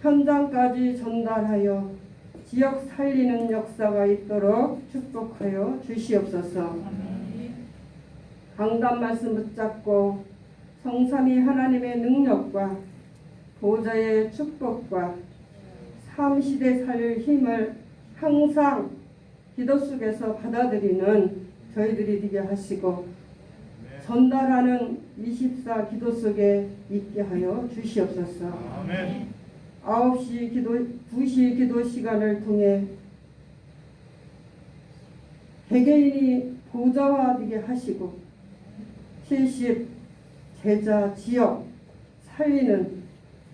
현장까지 전달하여 지역 살리는 역사가 있도록 축복하여 주시옵소서. 강단 말씀 붙잡고 성삼위 하나님의 능력과 보좌의 축복과 삼시대 살릴 힘을 항상 기도 속에서 받아들이는 저희들이 되게 하시고 전달하는 24 기도 속에 있게 하여 주시옵소서. 아멘. 9시 기도, 2시 기도 시간을 통해 개개인이 보좌화되게 하시고 70 제자 지역 살리는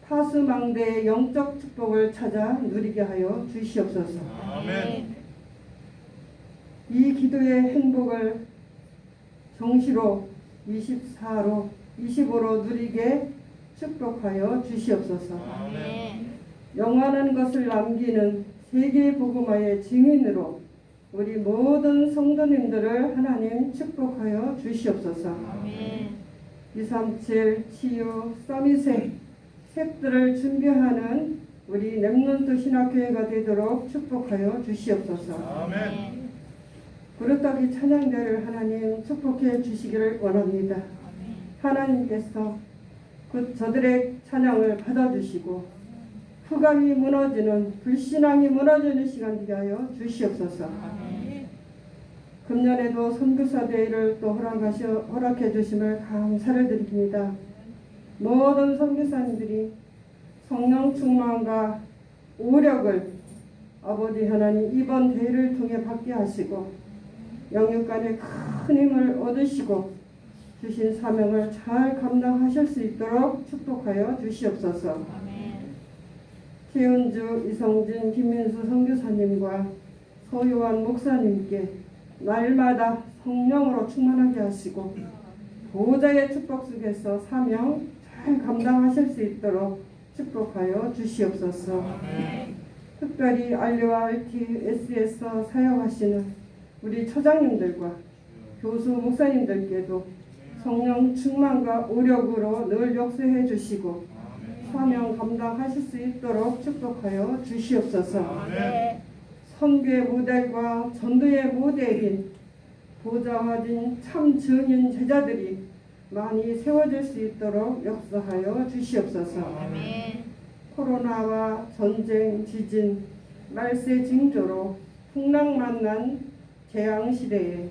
파수망대의 영적 축복을 찾아 누리게 하여 주시옵소서. 아멘. 이 기도의 행복을 정시로 24로 25로 누리게 축복하여 주시옵소서. 아멘. 영원한 것을 남기는 세계 복음화의 증인으로 우리 모든 성도님들을 하나님 축복하여 주시옵소서. 아멘. 237 치유 서밋의 색들을 준비하는 우리 렘넌트 신학교회가 되도록 축복하여 주시옵소서. 아멘. 그렇다기 찬양대를 하나님 축복해 주시기를 원합니다. 하나님께서 저들의 찬양을 받아주시고 흑암이 무너지는 불신앙이 무너지는 시간 되게 하여 주시옵소서. 금년에도 선교사 대회를 또 허락해 주심을 감사를 드립니다. 모든 선교사님들이 성령 충만과 오력을 아버지 하나님 이번 대회를 통해 받게 하시고 영육간에 큰 힘을 얻으시고 주신 사명을 잘 감당하실 수 있도록 축복하여 주시옵소서. 최은주, 이성진, 김민수 선교사님과 서요한 목사님께 날마다 성령으로 충만하게 하시고 보호자의 축복 속에서 사명 잘 감당하실 수 있도록 축복하여 주시옵소서. 특별히 알리와 RTS에서 사역하시는 우리 처장님들과 교수 목사님들께도 성령 충만과 오력으로 늘 역사해 주시고 사명 감당하실 수 있도록 축복하여 주시옵소서. 선교의 모델과 전도의 모델인 보좌화된 참 증인 제자들이 많이 세워질 수 있도록 역사하여 주시옵소서. 코로나와 전쟁, 지진, 말세 징조로 풍랑 만난 재앙시대에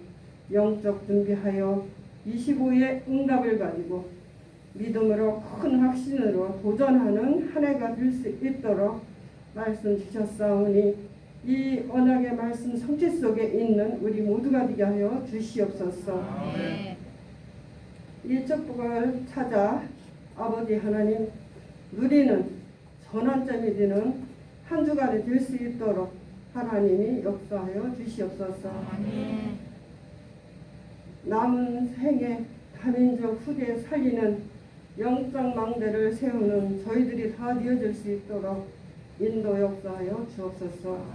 영적 준비하여 25의 응답을 가지고 믿음으로 큰 확신으로 도전하는 한 해가 될 수 있도록 말씀 주셨사오니 이 언약의 말씀 성취 속에 있는 우리 모두가 되게 하여 주시옵소서. 이 축복을 찾아 아버지 하나님 누리는 전환점이 되는 한 주간이 될 수 있도록 하나님이 역사하여 주시옵소서. 남은 생에 다민족 후대에 살리는 영적 망대를 세우는 저희들이 다 되어질 수 있도록 인도 역사하여 주옵소서.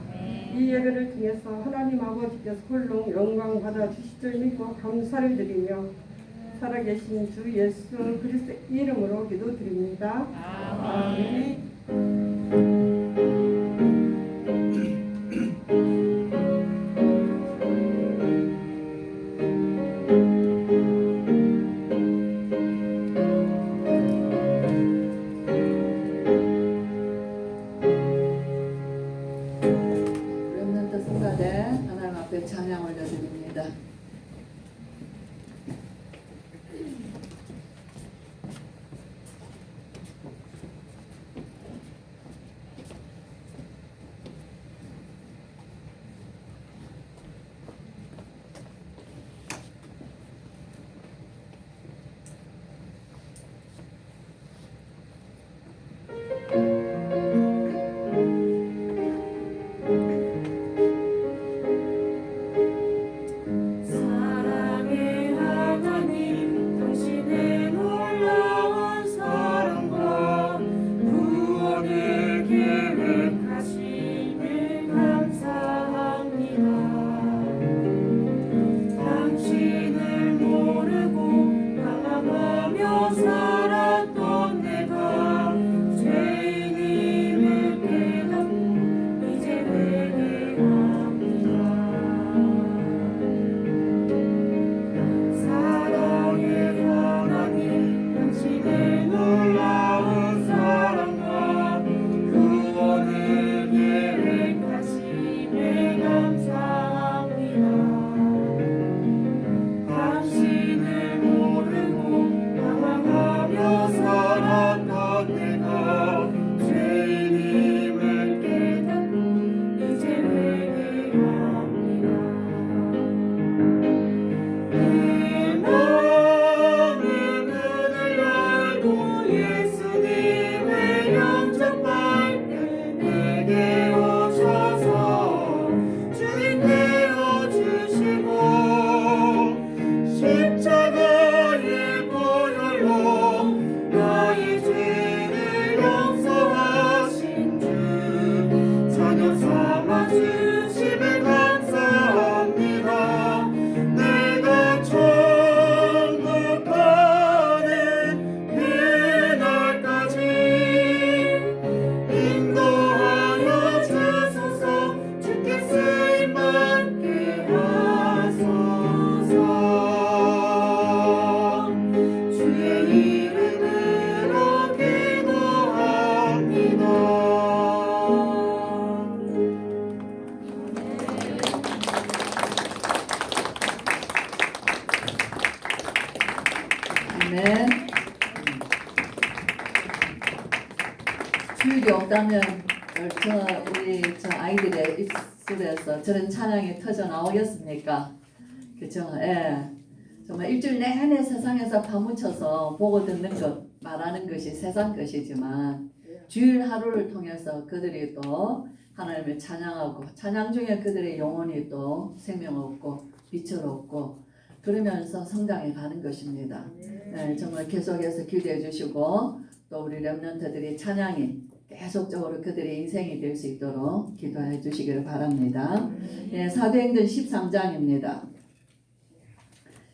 이 예배를 통해서 하나님 아버지께서 홀로 영광 받아 주실 줄 믿고 감사를 드리며 살아계신 주 예수 그리스도의 이름으로 기도드립니다. 아멘. 렘넌트 성가대 하나님 앞에 찬양 올려드립니다. 주일이 없다면 우리 아이들의 입술에서 저런 찬양이 터져 나오겠습니까? 그죠? 예. 정말 일주일 내내 세상에서 파묻혀서 보고 듣는 것, 말하는 것이 세상 것이지만 주일 하루를 통해서 그들이 또 하나님을 찬양하고 찬양 중에 그들의 영혼이 또 생명 얻고 빛을 얻고 그러면서 성장해 가는 것입니다. 네, 정말 계속해서 기도해 주시고 또 우리 렘넌트들이 찬양이 계속적으로 그들의 인생이 될 수 있도록 기도해 주시기를 바랍니다. 네, 사도행전 13장입니다.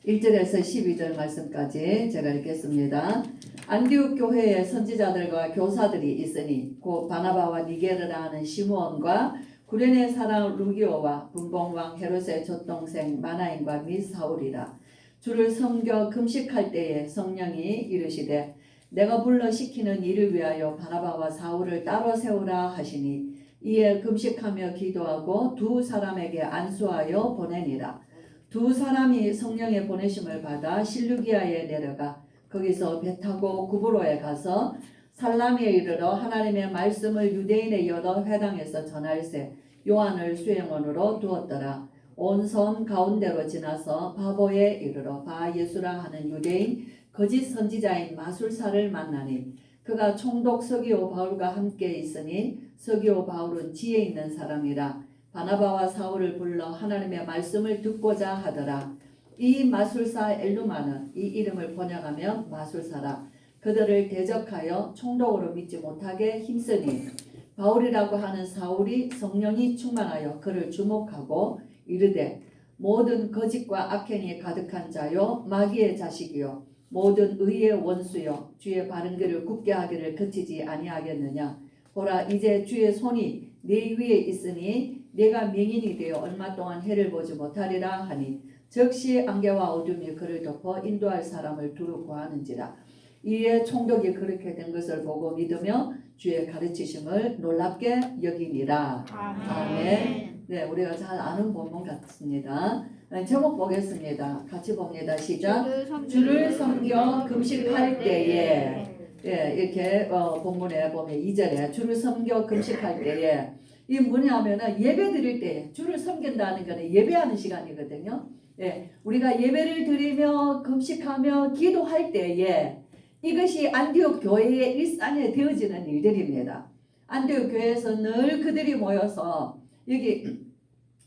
1절에서 12절 말씀까지 제가 읽겠습니다. 안디옥 교회에 선지자들과 교사들이 있으니 곧 바나바와 니게르라 하는 시므온과 구레네 사람 루기오와 분봉왕 헤롯의 젖동생 마나인과 및 사울이라. 주를 섬겨 금식할 때에 성령이 이르시되 내가 불러 시키는 일을 위하여 바나바와 사울을 따로 세우라 하시니 이에 금식하며 기도하고 두 사람에게 안수하여 보내니라. 두 사람이 성령의 보내심을 받아 실루기아에 내려가 거기서 배 타고 구브로에 가서 살라미에 이르러 하나님의 말씀을 유대인의 여러 회당에서 전할세 요한을 수행원으로 두었더라. 온 섬 가운데로 지나서 바보에 이르러 바 예수라 하는 유대인 거짓 선지자인 마술사를 만나니 그가 총독 서기오 바울과 함께 있으니 서기오 바울은 지혜 있는 사람이라. 바나바와 사울을 불러 하나님의 말씀을 듣고자 하더라. 이 마술사 엘루마는 이 이름을 번역하면 마술사라. 그들을 대적하여 총독으로 믿지 못하게 힘쓰니 바울이라고 하는 사울이 성령이 충만하여 그를 주목하고 이르되 모든 거짓과 악행이 가득한 자요 마귀의 자식이요 모든 의의 원수요 주의 바른 길을 굽게 하기를 그치지 아니하겠느냐. 보라 이제 주의 손이 네 위에 있으니 네가 맹인이 되어 얼마 동안 해를 보지 못하리라 하니 즉시 안개와 어둠이 그를 덮어 인도할 사람을 두루 구하는지라. 이에 총독이 그렇게 된 것을 보고 믿으며 주의 가르치심을 놀랍게 여기니라. 아멘. 네, 우리가 잘 아는 본문 같습니다. 제목 보겠습니다. 같이 봅니다. 시작. 주를 섬겨 금식할 때에 이렇게 본문에 보면 2절에 주를 섬겨 금식할 때에 이 뭐냐면은 예배 드릴 때 주를 섬긴다는 것은 예배하는 시간이거든요. 예, 우리가 예배를 드리며 금식하며 기도할 때에 이것이 안디옥 교회의 일상에 되어지는 일들입니다. 안디옥 교회에서 늘 그들이 모여서 여기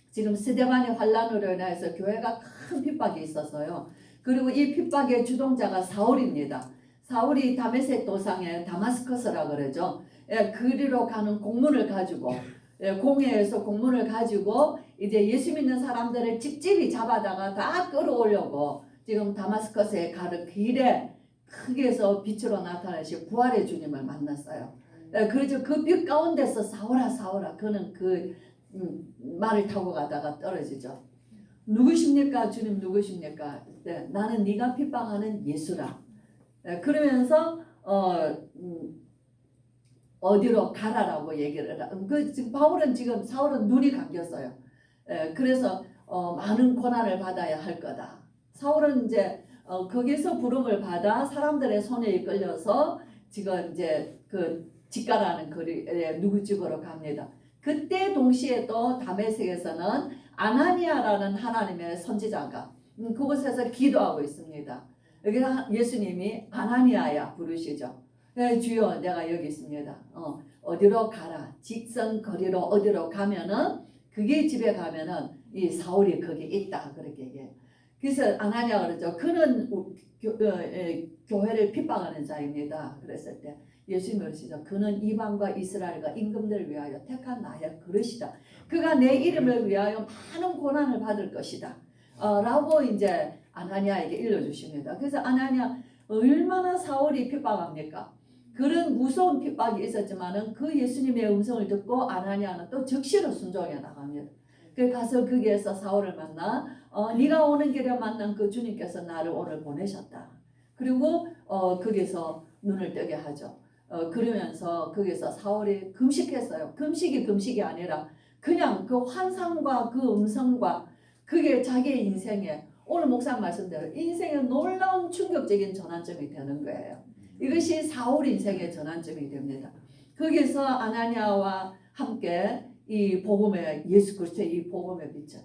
지금 스데반의 환란으로 인해서 교회가 큰 핍박이 있었어요. 그리고 이 핍박의 주동자가 사울입니다. 사울이 다메섹 도상의 다마스커스라 그러죠. 예, 그리로 가는 공문을 가지고 공회에서 공문을 가지고 이제 예수 믿는 사람들을 집집이 잡아다가 다 끌어오려고 지금 다마스커스에 가는 길에 크게서 빛으로 나타나신 부활의 주님을 만났어요. 그래서 그 빛 가운데서 사울아 사울아 그는 그 말을 타고 가다가 떨어지죠. 누구십니까? 주님 누구십니까? 네, 나는 네가 핍박하는 예수라. 그러면서 어디로 가라라고 얘기를 해라. 지금 사울은 눈이 감겼어요. 그래서 많은 고난을 받아야 할 거다. 사울은 이제 거기서 부름을 받아 사람들의 손에 이끌려서 지금 이제 그 직가라는 거리에 누구 집으로 갑니다. 그때 동시에 또 다메섹에서는 아나니아라는 하나님의 선지자가 그곳에서 기도하고 있습니다. 여기서 예수님이 아나니아야 부르시죠. 네, 주여 내가 여기 있습니다. 어디로 가라. 직선 거리로 어디로 가면은 그게 집에 가면은 이 사울이 거기 있다 그렇게 얘기해요. 그래서 아나니아가 그러죠. 그는 교회를 핍박하는 자입니다. 그랬을 때 예수님이 그러시죠. 그는 이방과 이스라엘과 임금들을 위하여 택한 나의 그릇이다. 그가 내 이름을 위하여 많은 고난을 받을 것이다. 라고 이제 아나니아에게 일러주십니다. 그래서 아나니아 얼마나 사울이 핍박합니까? 그런 무서운 핍박이 있었지만은 그 예수님의 음성을 듣고 아나니아는 또 즉시로 순종해 나갑니다. 그 가서 거기에서 사울을 만나 네가 오는 길에 만난 그 주님께서 나를 오늘 보내셨다. 그리고 거기서 눈을 뜨게 하죠. 그러면서 거기서 사울이 금식했어요. 금식이 아니라 그냥 그 환상과 그 음성과 그게 자기의 인생에 오늘 목사 말씀대로 인생의 놀라운 충격적인 전환점이 되는 거예요. 이것이 사울 인생의 전환점이 됩니다. 거기서 아나니아와 함께 이 복음의 예수 그리스도의 이 복음의 빛을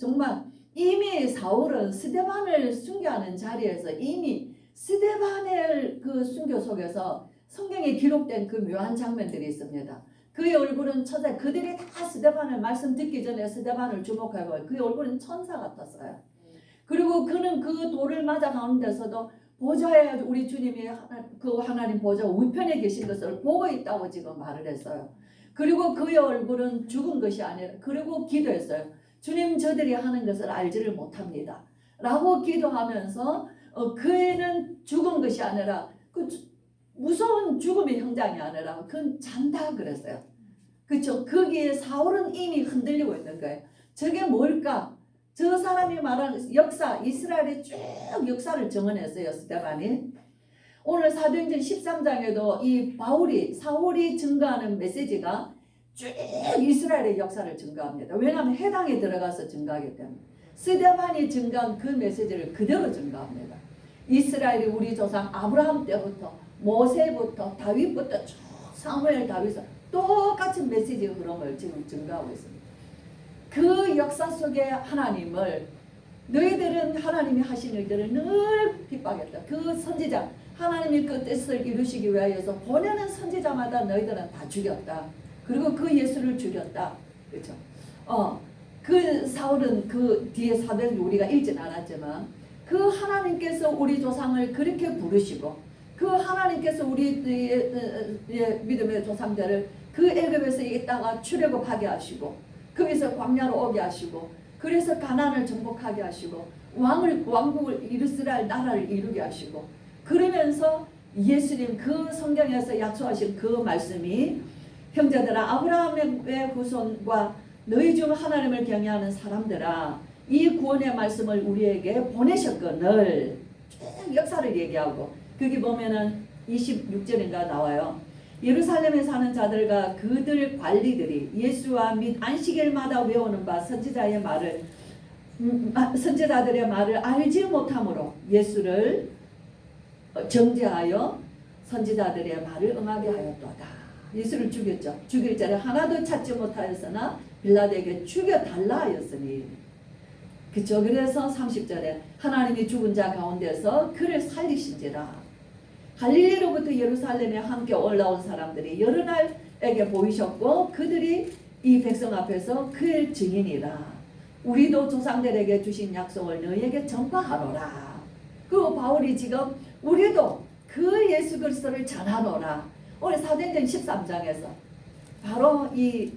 정말 이미 사울은 스데반을 순교하는 자리에서 이미 스데반의 그 순교 속에서 성경에 기록된 그 묘한 장면들이 있습니다. 그의 얼굴은 천사, 그들이 다 스데반을 말씀 듣기 전에 스데반을 주목하고 그의 얼굴은 천사 같았어요. 그리고 그는 그 돌을 맞아 가는 데서도 보좌에 우리 주님이 그 하나님 보좌 우편에 계신 것을 보고 있다고 지금 말을 했어요. 그리고 그의 얼굴은 죽은 것이 아니라 그리고 기도했어요. 주님 저들이 하는 것을 알지를 못합니다. 라고 기도하면서 그애는 죽은 것이 아니라 그 무서운 죽음의 형장이 아니라 그건 잔다 그랬어요. 그렇죠? 거기에 사울은 이미 흔들리고 있는 거예요. 저게 뭘까? 저 사람이 말하는 역사, 이스라엘의 쭉 역사를 정언했어요. 스데반이. 오늘 사도행전 13장에도 이 사울이 증거하는 메시지가 쭉 이스라엘의 역사를 증거합니다. 왜냐하면 해당에 들어가서 증거하기 때문에. 스데반이 증거한 그 메시지를 그대로 증거합니다. 이스라엘이 우리 조상 아브라함 때부터 모세부터 다윗부터 쭉 사무엘 다윗은 똑같은 메시지 흐름을 지금 증거하고 있습니다. 그 역사 속에 하나님을 너희들은 하나님이 하신 일들을 늘 핍박했다. 그 선지자 하나님이 그 뜻을 이루시기 위하여서 보내는 선지자마다 너희들은 다 죽였다. 그리고 그 예수를 죽였다. 그렇죠? 그 사울은 그 뒤에 사도행전 우리가 읽진 않았지만 그 하나님께서 우리 조상을 그렇게 부르시고 그 하나님께서 우리의 믿음의 조상들을 그 애굽에서 있다가 출애굽하게 하시고 거기서 광야로 오게 하시고 그래서 가나안을 정복하게 하시고 왕국을 이스라엘 나라를 이루게 하시고 그러면서 예수님 그 성경에서 약속하신 그 말씀이 형제들아 아브라함의 후손과 너희 중 하나님을 경외하는 사람들아 이 구원의 말씀을 우리에게 보내셨거늘 쭉 역사를 얘기하고 거기 보면은 26절인가 나와요. 예루살렘에 사는 자들과 그들 관리들이 예수와 및 안식일마다 외우는 바 선지자들의 말을 알지 못함으로 예수를 정죄하여 선지자들의 말을 응하게 하였도다. 예수를 죽였죠. 죽일 자를 하나도 찾지 못하였으나 빌라도에게 죽여달라 하였으니. 그쵸? 그래서 30절에 하나님이 죽은 자 가운데서 그를 살리신지라. 갈릴리로부터 예루살렘에 함께 올라온 사람들이 여러 날에게 보이셨고 그들이 이 백성 앞에서 그의 증인이라. 우리도 조상들에게 주신 약속을 너희에게 전파하노라. 그리고 바울이 지금 우리도 그 예수 그리스도를 전하노라. 오늘 사도행전 13장에서 바로 이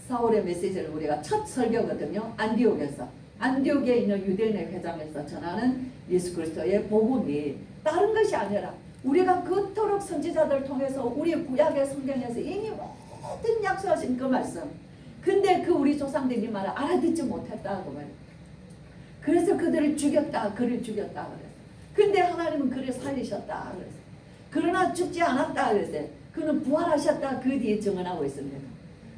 사울의 메시지를 우리가 첫 설교거든요. 안디옥에 있는 유대인의 회장에서 전하는 예수 그리스도의 복음이 다른 것이 아니라 우리가 그토록 선지자들 통해서 우리 구약의 성경에서 이미 모든 약속하신 그 말씀 근데 그 우리 조상들이 말을 알아듣지 못했다고 말해요. 그래서 그들을 죽였다. 그를 죽였다 그랬어요. 근데 하나님은 그를 살리셨다 그랬어요. 그러나 죽지 않았다 그랬어요. 그는 부활하셨다 그 뒤에 증언하고 있습니다.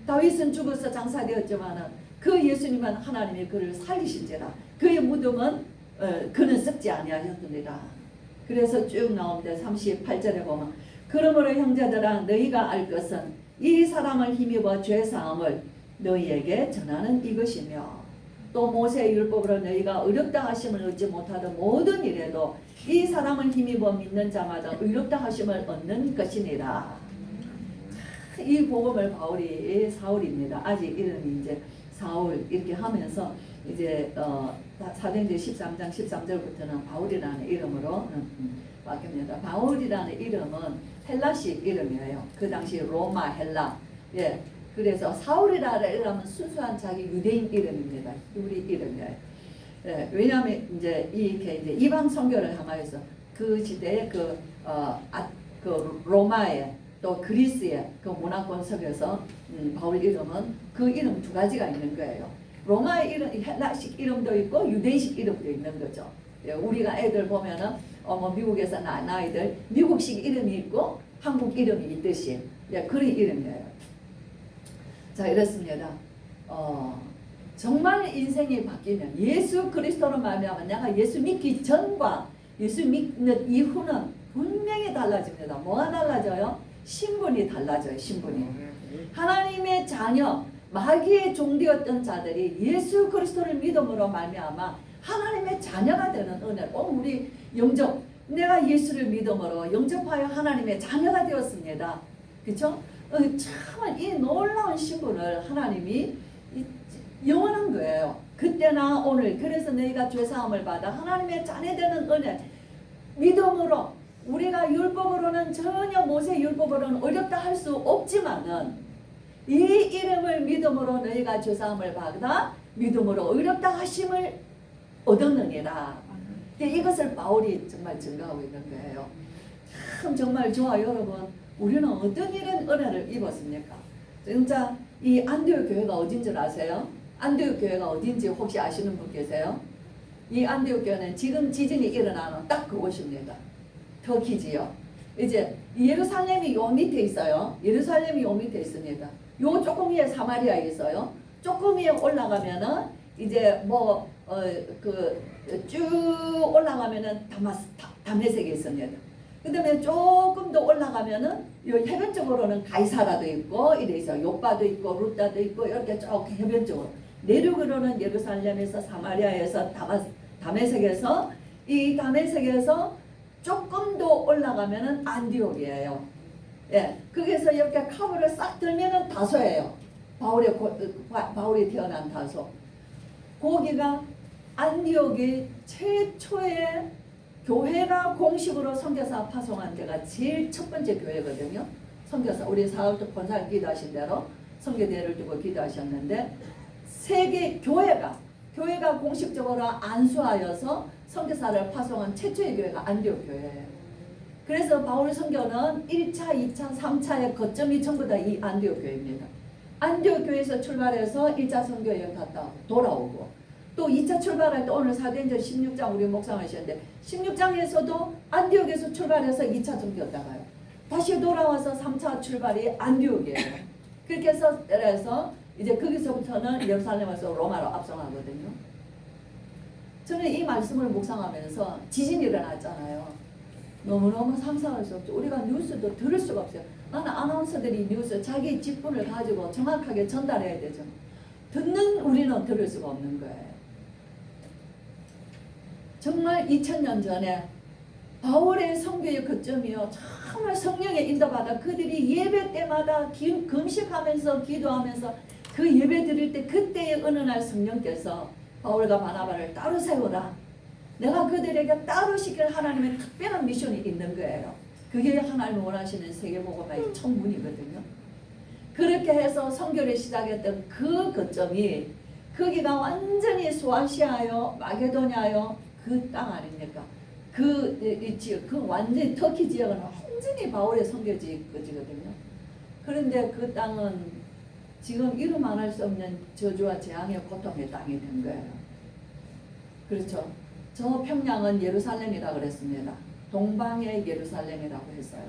다윗은 죽어서 장사되었지만 그 예수님은 하나님이 그를 살리신지라. 그의 무덤은 그는 썩지 아니하였느니라. 그래서 쭉 나오는데 38절에 보면 그러므로 형제들아 너희가 알 것은 이 사람을 힘입어 죄사함을 너희에게 전하는 이것이며 또 모세의 율법으로 너희가 의롭다 하심을 얻지 못하던 모든 일에도 이 사람을 힘입어 믿는 자마다 의롭다 하심을 얻는 것이니라. 이 복음을 사울입니다. 아직 이름이 이제 사울 이렇게 하면서 이제 사도행전 13장 13절부터는 바울이라는 이름으로 바뀝니다. 바울이라는 이름은 헬라식 이름이에요. 그 당시 로마 헬라. 예. 그래서 사울이라는 이름은 순수한 자기 유대인 이름입니다. 우리 이름이에요. 예. 왜냐하면 이제 이제 이방 선교를 향하여서 그 시대에 그 로마에 또 그리스의 그 문화권 속에서 바울 이름은 그 이름 두 가지가 있는 거예요. 로마의 이름, 헬라식 이름도 있고 유대식 이름도 있는 거죠. 예, 우리가 애들 보면은 미국에서 낳은 아이들 미국식 이름이 있고 한국 이름이 있듯이 예, 그런 이름이에요. 자 이렇습니다. 정말 인생이 바뀌면 예수 그리스도로 말미암아 내가 예수 믿기 전과 예수 믿는 이후는 분명히 달라집니다. 뭐가 달라져요? 신분이 달라져요. 신분이. 하나님의 자녀, 마귀의 종되었던 자들이 예수 그리스도를 믿음으로 말미암아 하나님의 자녀가 되는 은혜를 우리 영접, 내가 예수를 믿음으로 영접하여 하나님의 자녀가 되었습니다. 그렇죠? 참 이 놀라운 신분을 하나님이 영원한 거예요. 그때나 오늘. 그래서 너희가 죄사함을 받아 하나님의 자녀 되는 은혜, 믿음으로. 우리가 율법으로는 전혀 모세 율법으로는 어렵다 할 수 없지만은 이 이름을 믿음으로 너희가 죄사함을 받아 믿음으로 어렵다 하심을 얻었느니라. 이것을 바울이 정말 증거하고 있는 거예요. 참 정말 좋아요, 여러분. 우리는 어떤 이런 은혜를 입었습니까? 진짜 이 안디옥 교회가 어딘 줄 아세요? 안디옥 교회가 어딘지 혹시 아시는 분 계세요? 이 안디옥 교회는 지금 지진이 일어나는 딱 그곳입니다. 터키지요. 이제 예루살렘이 요 밑에 있어요. 예루살렘이 요 밑에 있습니다. 요 조금 위에 사마리아에 있어요. 조금 위에 올라가면은 이제 쭉 올라가면은 다메섹이 있습니다. 그 다음에 조금 더 올라가면은 요 해변 쪽으로는 가이사라도 있고 이래 있어요. 요빠도 있고 루다도 있고 이렇게 쭉 해변 쪽으로. 내륙으로는 예루살렘에서 사마리아에서 다메섹에서 이 다메섹에서 조금 더 올라가면은 안디옥이에요. 예, 거기서 이렇게 카브를 싹 들면은 다소예요. 바울이 태어난 다소. 거기가 안디옥이 최초의 교회가 공식으로 선교사 파송한 데가 제일 첫 번째 교회거든요. 선교사 우리 사흘도 본사를 기도하신 대로 선교대회를 두고 기도하셨는데 세계 교회가 공식적으로 안수하여서 선교사를 파송한 최초의 교회가 안디옥 교회예요. 그래서 바울 선교는 1차, 2차, 3차의 거점이 전부 다 이 안디옥 교회입니다. 안디옥 교회에서 출발해서 1차 선교 여행 갔다 돌아오고 또 2차 출발할 때 오늘 사도행전 16장 우리 묵상하셨는데 16장에서도 안디옥에서 출발해서 2차 선교 갔다가요. 다시 돌아와서 3차 출발이 안디옥이에요. 그렇게 해서 이제 거기서부터는 예루살렘에서 로마로 압송하거든요. 저는 이 말씀을 묵상하면서 지진이 일어났잖아요. 너무너무 상상할 수 없죠. 우리가 뉴스도 들을 수가 없어요. 나는 아나운서들이 뉴스 자기 직분을 가지고 정확하게 전달해야 되죠. 듣는 우리는 들을 수가 없는 거예요. 정말 2000년 전에 바울의 선교의 거점이요. 정말 성령의 인도받아 그들이 예배 때마다 금식하면서 기도하면서 그 예배 드릴 때 그때의 어느 날 성령께서 바울과 바나바를 따로 세우라. 내가 그들에게 따로 시킬 하나님의 특별한 미션이 있는 거예요. 그게 하나님이 원하시는 세계복음화의 천문이거든요. 그렇게 해서 선교를 시작했던 그 거점이 거기가 완전히 소아시아요, 마게도냐요, 그 땅 아닙니까? 그 지역, 그 완전히 터키 지역은 완전히 바울의 선교지거든요. 그런데 그 땅은 지금 이루 말할 수 없는 저주와 재앙의 고통의 땅이 된 거예요. 그렇죠. 저 평양은 예루살렘이라고 그랬습니다. 동방의 예루살렘이라고 했어요.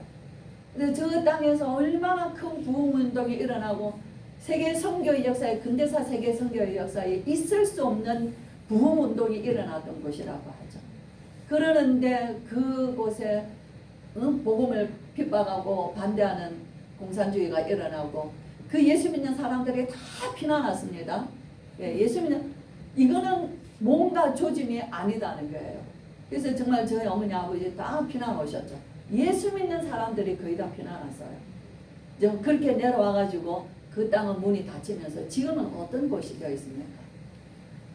근데 저 땅에서 얼마나 큰 부흥운동이 일어나고 세계 선교의 역사에 근대사 세계 선교의 역사에 있을 수 없는 부흥운동이 일어났던 곳이라고 하죠. 그러는데 그곳에 복음을 핍박하고 반대하는 공산주의가 일어나고 그 예수 믿는 사람들이 다 피난왔습니다. 예수 믿는 이거는 뭔가 조짐이 아니다는 거예요. 그래서 정말 저희 어머니 아버지 다 피난 오셨죠. 예수 믿는 사람들이 거의 다 피난 왔어요. 그렇게 내려와가지고 그 땅은 문이 닫히면서 지금은 어떤 곳이 되어 있습니까?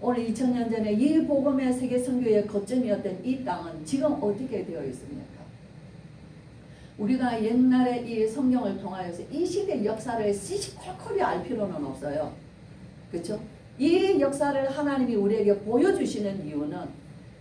오늘 2000년 전에 이 복음의 세계 선교의 거점이었던 이 땅은 지금 어떻게 되어 있습니까? 우리가 옛날에 이 성경을 통하여서 이 시대 역사를 시시콜콜이 알 필요는 없어요. 그렇죠? 이 역사를 하나님이 우리에게 보여주시는 이유는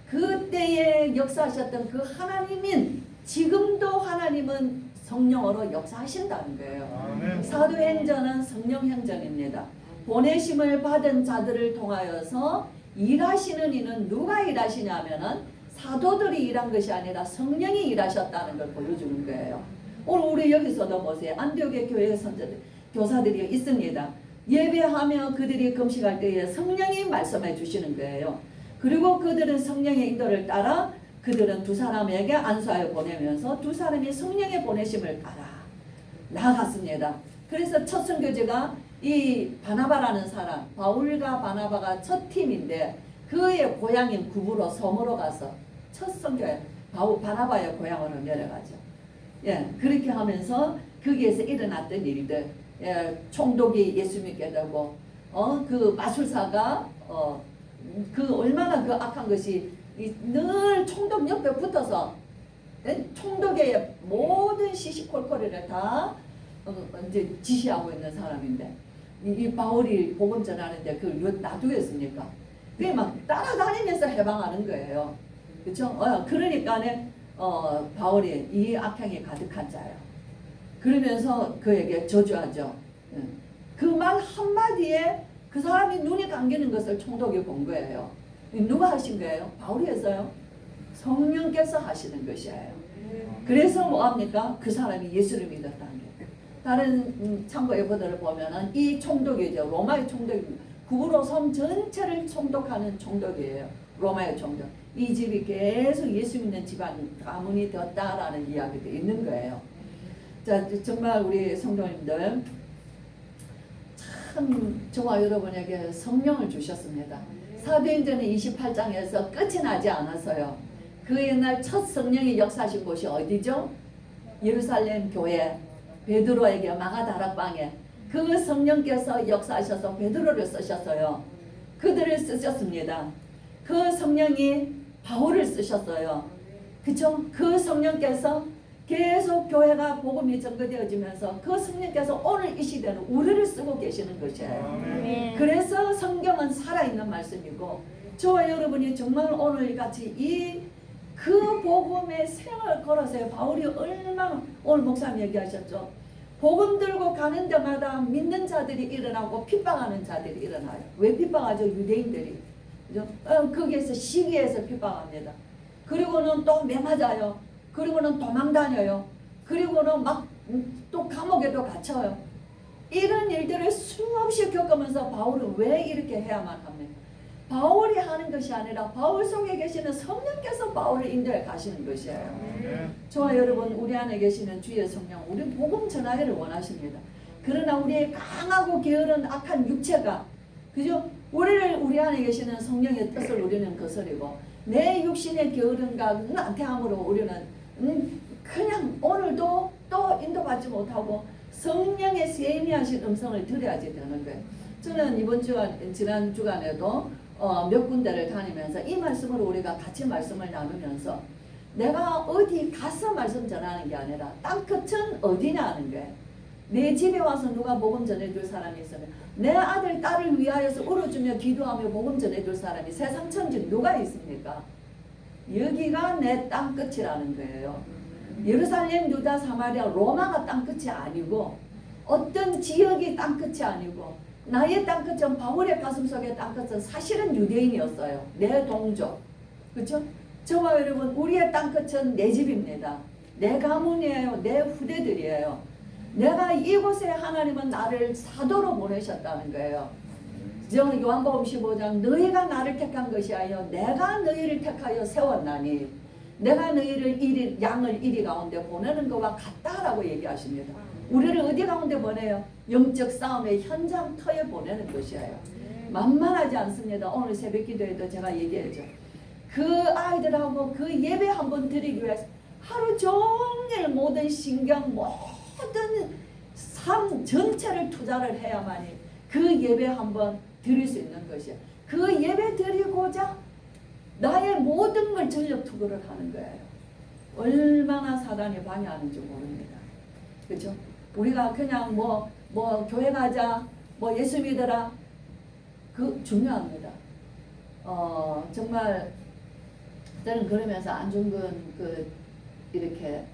그때에 역사하셨던 그 하나님인 지금도 하나님은 성령으로 역사하신다는 거예요. 사도행전은 성령행전입니다. 보내심을 받은 자들을 통하여서 일하시는 이는 누가 일하시냐면은 사도들이 일한 것이 아니라 성령이 일하셨다는 걸 보여주는 거예요. 오늘 우리 여기서도 보세요. 안디옥의 교회 교사들이 있습니다. 예배하며 그들이 금식할 때에 성령이 말씀해 주시는 거예요. 그리고 그들은 성령의 인도를 따라 그들은 두 사람에게 안수하여 보내면서 두 사람이 성령의 보내심을 따라 나아갔습니다. 그래서 첫 선교제가 이 바나바라는 사람, 바울과 바나바가 첫 팀인데 그의 고향인 구브로 섬으로 가서 첫 선교에 바나바의 고향으로 내려가죠. 예, 그렇게 하면서 거기에서 일어났던 일들, 예, 총독이 예수 믿게 되고, 그 마술사가 그 얼마나 그 악한 것이 늘 총독 옆에 붙어서 총독의 모든 시시콜콜을 다 이제 지시하고 있는 사람인데 이 바울이 복음 전하는데 그걸 놔두겠습니까? 그게 막 따라다니면서 해방하는 거예요. 그렇죠? 그러니까는 바울이 이 악행이 가득한 자예요. 그러면서 그에게 저주하죠. 그 말 한마디에 그 사람이 눈이 감기는 것을 총독이 본 거예요. 누가 하신 거예요? 바울이 했어요. 성령께서 하시는 것이에요. 그래서 뭐합니까? 그 사람이 예수를 믿었다는 게. 다른 참고 예보들을 보면은 이 총독이죠. 로마의 총독입니다. 구브로 섬 전체를 총독하는 총독이에요. 로마의 총독. 이 집이 계속 예수 믿는 집안 가문이 되었다라는 이야기도 있는 거예요. 자, 정말 우리 성도님들 참 저와 여러분에게 성령을 주셨습니다. 사도행전의 28장에서 끝이 나지 않았어요. 그 옛날 첫 성령이 역사하신 곳이 어디죠? 예루살렘 교회 베드로에게 마가다락방에 그 성령께서 역사하셔서 베드로를 쓰셨어요. 그들을 쓰셨습니다. 그 성령이 바울을 쓰셨어요. 그쵸? 그 성령께서 계속 교회가 복음이 전거되어지면서 그 성령께서 오늘 이 시대는 우리를 쓰고 계시는 것이에요. 그래서 성경은 살아있는 말씀이고 저와 여러분이 정말 오늘 같이 그 복음의 생을 걸어서요. 바울이 얼마나 오늘 목사님 얘기하셨죠. 복음 들고 가는 데마다 믿는 자들이 일어나고 핍박하는 자들이 일어나요. 왜 핍박하죠? 유대인들이. 그죠? 거기에서 시기에서 핍박합니다. 그리고는 또 매맞아요. 그리고는 도망다녀요. 그리고는 막 또 감옥에도 갇혀요. 이런 일들을 수없이 겪으면서 바울은 왜 이렇게 해야만 합니까? 바울이 하는 것이 아니라 바울 속에 계시는 성령께서 바울을 인도해 가시는 것이에요. 저와 여러분, 우리 안에 계시는 주의 성령, 우리 복음 전하기를 원하십니다. 그러나 우리의 강하고 게으른 악한 육체가, 그죠? 우리 안에 계시는 성령의 뜻을 우리는 거스리고 내 육신의 게으름과 나태함으로 우리는 그냥 오늘도 또 인도받지 못하고 성령의 세미하신 음성을 들어야지 되는 거예요. 저는 지난 주간에도 몇 군데를 다니면서 이 말씀을 우리가 같이 말씀을 나누면서 내가 어디 가서 말씀 전하는 게 아니라 땅끝은 어디냐 하는 거예요. 내 집에 와서 누가 복음 전해줄 사람이 있으면 내 아들 딸을 위하여서 울어주며 기도하며 복음 전해줄 사람이 세상 천지 누가 있습니까? 여기가 내 땅끝이라는 거예요. 예루살렘, 유다, 사마리아, 로마가 땅끝이 아니고 어떤 지역이 땅끝이 아니고 나의 땅끝은 바울의 가슴속의 땅끝은 사실은 유대인이었어요. 내 동족. 그렇죠? 저와 여러분, 우리의 땅끝은 내 집입니다. 내 가문이에요. 내 후대들이에요. 내가 이곳에 하나님은 나를 사도로 보내셨다는 거예요. 요한복음 15장 너희가 나를 택한 것이 아니요 내가 너희를 택하여 세웠나니 내가 너희를 양을 이리 가운데 보내는 것과 같다라고 얘기하십니다. 우리를 어디 가운데 보내요? 영적 싸움의 현장터에 보내는 것이에요. 만만하지 않습니다. 오늘 새벽 기도에도 제가 얘기했죠. 그 아이들하고 그 예배 한번 드리기 위해서 하루 종일 모든 신경 모든 삶 전체를 투자를 해야만이 그 예배 한번 드릴 수 있는 것이에요. 그 예배 드리고자 나의 모든 걸 전력 투구를 하는 거예요. 얼마나 사단이 방해하는지 모릅니다. 그렇죠? 우리가 그냥 뭐 교회 가자, 뭐 예수 믿어라, 그 중요합니다. 정말 저는 그러면서 안중근 이렇게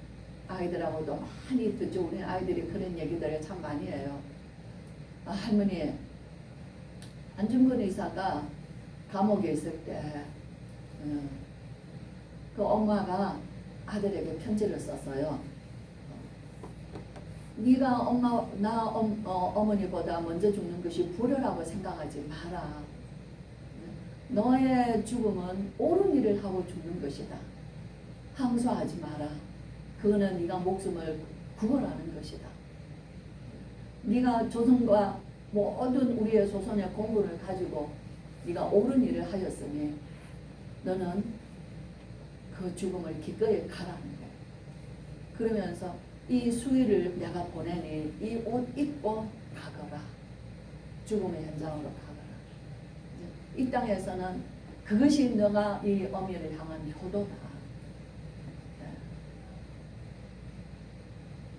아이들하고도 많이 듣죠. 우리 아이들이 그런 얘기들을 참 많이 해요. 할머니, 안중근 의사가 감옥에 있을 때 그 엄마가 아들에게 편지를 썼어요. 네가 어머니보다 먼저 죽는 것이 불효라고 생각하지 마라. 너의 죽음은 옳은 일을 하고 죽는 것이다. 항소하지 마라. 그거는 네가 목숨을 구원하는 것이다. 네가 조선과 모든 우리의 조선의 공부를 가지고 네가 옳은 일을 하였으니 너는 그 죽음을 기꺼이 가라는 거야. 그러면서 이 수위를 내가 보내니 이 옷 입고 가거라. 죽음의 현장으로 가거라. 이 땅에서는 그것이 너가 이 어미를 향한 효도다.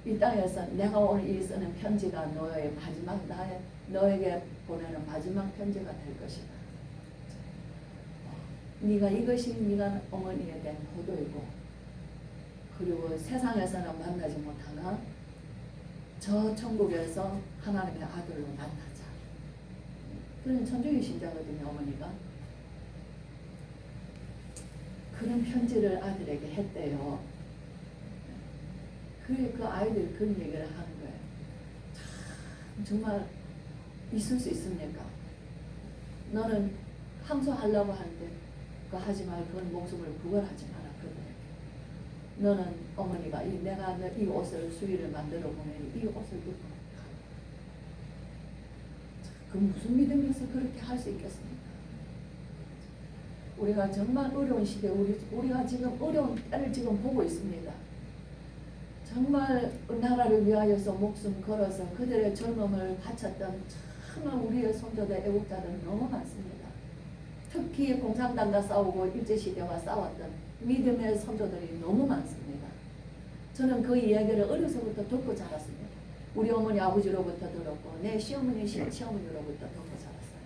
이 땅에서 내가 오늘 이 쓰는 편지가 너의 마지막 너에게 보내는 마지막 편지가 될 것이다. 네가 이것이 네가 어머니에 대한 효도이고, 그리고 세상에서는 만나지 못하나 저 천국에서 하나님의 아들로 만나자. 그런 천주교 신자거든요, 어머니가. 그런 편지를 아들에게 했대요. 그 아이들이 그런 얘기를 하는 거예요. 참 정말 있을 수 있습니까? 너는 항소하려고 하는데 그거 하지 말고 그건 목숨을 구걸하지 마라. 그들에게. 너는 어머니가 내가 이 옷을 수의를 만들어 보내니 이 옷을 입고 가. 그 무슨 믿음에서 그렇게 할 수 있겠습니까? 우리가 정말 어려운 시대, 우리가 지금 어려운 때를 지금 보고 있습니다. 정말 나라를 위하여서 목숨 걸어서 그들의 젊음을 바쳤던 정말 우리의 선조들, 애국자들은 너무 많습니다. 특히 공산당과 싸우고 일제시대와 싸웠던 믿음의 선조들이 너무 많습니다. 저는 그 이야기를 어려서부터 듣고 자랐습니다. 우리 어머니 아버지로부터 들었고 내 시어머니 시어머니로부터 듣고 자랐어요.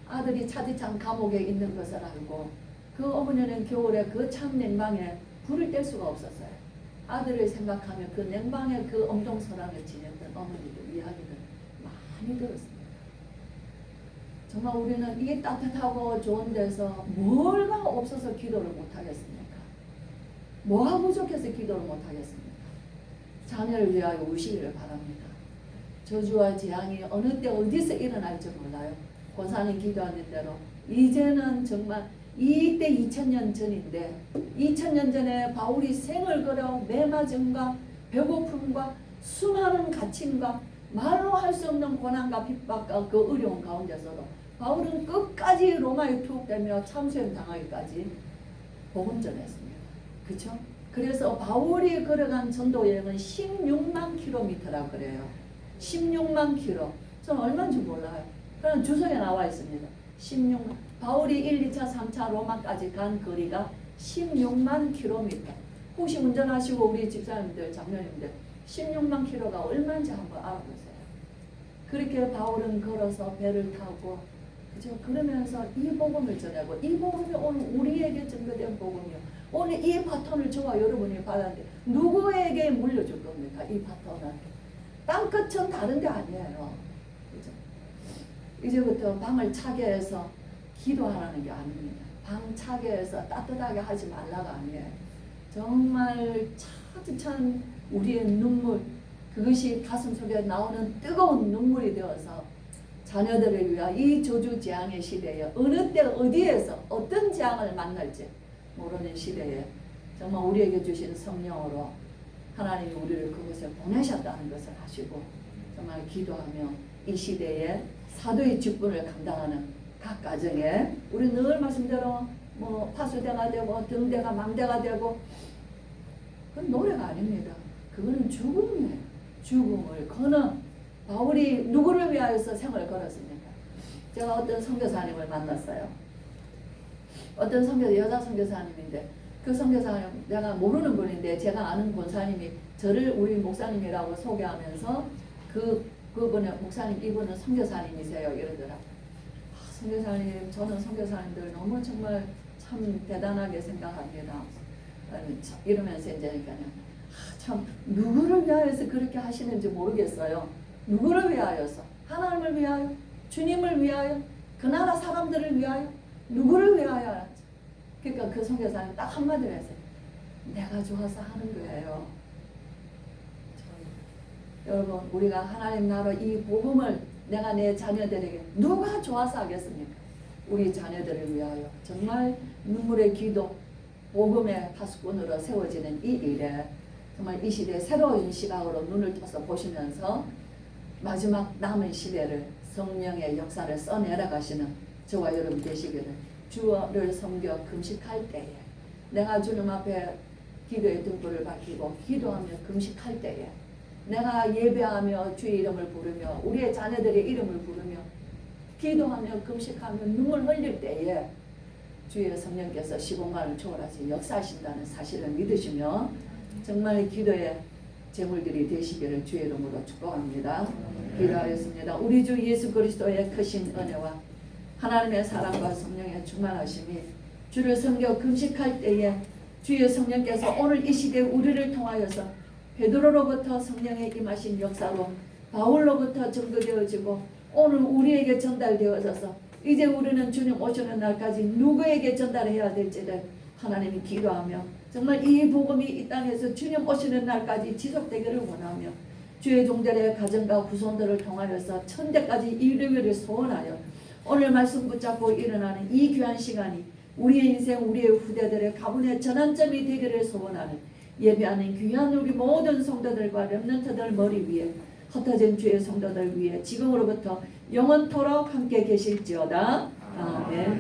아들이 차디찬 감옥에 있는 것을 알고 그 어머니는 겨울에 그 찬 냉방에 불을 뗄 수가 없었어요. 아들을 생각하며 그 냉방에 그 엄동설안을 지녔던 어머니들 이야기를 많이 들었습니다. 정말 우리는 이 따뜻하고 좋은 데서 뭐가 없어서 기도를 못하겠습니까? 뭐가 부족해서 기도를 못하겠습니까? 자녀를 위하여 우시기를 바랍니다. 저주와 재앙이 어느 때 어디서 일어날지 몰라요. 권사님 기도하는 대로 이제는 정말 이때 2000년 전인데 2000년 전에 바울이 생을 걸어 매맞음과 배고픔과 수많은 갇힘과 말로 할 수 없는 고난과 핍박과 그 어려운 가운데서도 바울은 끝까지 로마에 투옥되며 참수형 당하기까지 복음 전했습니다. 그렇죠? 그래서 바울이 걸어간 전도 여행은 16만 킬로미터라고 그래요. 16만 킬로. 저는 얼마인지 몰라요. 그런 주석에 나와 있습니다. 16만. 바울이 1, 2차, 3차 로마까지 간 거리가 16만 킬로미터. 혹시 운전하시고 우리 집사님들, 장로님들 16만 킬로가 얼마인지 한번 알아보세요. 그렇게 바울은 걸어서 배를 타고 그죠? 그러면서 이 복음을 전하고 이 복음이 오늘 우리에게 전거된 복음이요. 오늘 이 바톤을 저와 여러분이 받았는데 누구에게 물려줄 겁니까? 이 바톤은 땅끝은 다른 데 아니에요. 그죠? 이제부터 방을 차게 해서 기도하라는 게 아닙니다. 방 차게 해서 따뜻하게 하지 말라가 아니에요. 정말 차디찬 우리의 눈물, 그것이 가슴 속에 나오는 뜨거운 눈물이 되어서 자녀들을 위하여 이 저주 재앙의 시대에 어느 때 어디에서 어떤 재앙을 만날지 모르는 시대에 정말 우리에게 주신 성령으로 하나님이 우리를 그곳에 보내셨다는 것을 아시고 정말 기도하며 이 시대에 사도의 직분을 감당하는 각 가정에 우리 늘 말씀대로 뭐 파수대가 되고 등대가 망대가 되고 그건 노래가 아닙니다. 그거는 죽음이에요. 죽음을 거는 바울이 누구를 위하여서 생을 걸었습니까? 제가 어떤 선교사님을 만났어요. 어떤 여자 선교사님인데 그 선교사님 내가 모르는 분인데 제가 아는 권사님이 저를 우리 목사님이라고 소개하면서 그분의 목사님 이분은 선교사님이세요 이러더라. 선교사님 저는 선교사님들 너무 정말 참 대단하게 생각합니다. 이러면서 이제 참 누구를 위하여서 그렇게 하시는지 모르겠어요. 누구를 위하여서? 하나님을 위하여? 주님을 위하여? 그 나라 사람들을 위하여? 누구를 위하여? 그러니까 그 선교사님 딱 한마디로 했어요. 내가 좋아서 하는 거예요. 여러분 우리가 하나님 나라 이 복음을 내가 내 자녀들에게 누가 좋아서 하겠습니까? 우리 자녀들을 위하여 정말 눈물의 기도 복음의 파수꾼으로 세워지는 이 일에 정말 이 시대에 새로운 시각으로 눈을 떠서 보시면서 마지막 남은 시대를 성령의 역사를 써내려가시는 저와 여러분 되시기를, 주를 섬겨 금식할 때에 내가 주님 앞에 기도의 등불을 밝히고 기도하며 금식할 때에 내가 예배하며 주의 이름을 부르며 우리의 자녀들의 이름을 부르며 기도하며 금식하며 눈물 흘릴 때에 주의 성령께서 시공간을 초월하시 역사하신다는 사실을 믿으시며 정말 기도의 제물들이 되시기를 주의 이름으로 축복합니다. 기도하였습니다. 우리 주 예수 그리스도의 크신 은혜와 하나님의 사랑과 성령의 충만하심이 주를 섬겨 금식할 때에 주의 성령께서 오늘 이 시대 우리를 통하여서 베드로로부터 성령의 임하신 역사로 바울로부터 증거되어지고 오늘 우리에게 전달되어져서 이제 우리는 주님 오시는 날까지 누구에게 전달해야 될지를 하나님이 기도하며 정말 이 복음이 이 땅에서 주님 오시는 날까지 지속되기를 원하며 주의 종들의 가정과 후손들을 통하여서 천대까지 이르기를 소원하여 오늘 말씀 붙잡고 일어나는 이 귀한 시간이 우리의 인생 우리의 후대들의 가문의 전환점이 되기를 소원하는 예배하는 귀한 우리 모든 성도들과 렘넌트들 머리 위에 흩어진 주의 성도들 위해 지금으로부터 영원토록 함께 계실지어다. 아멘.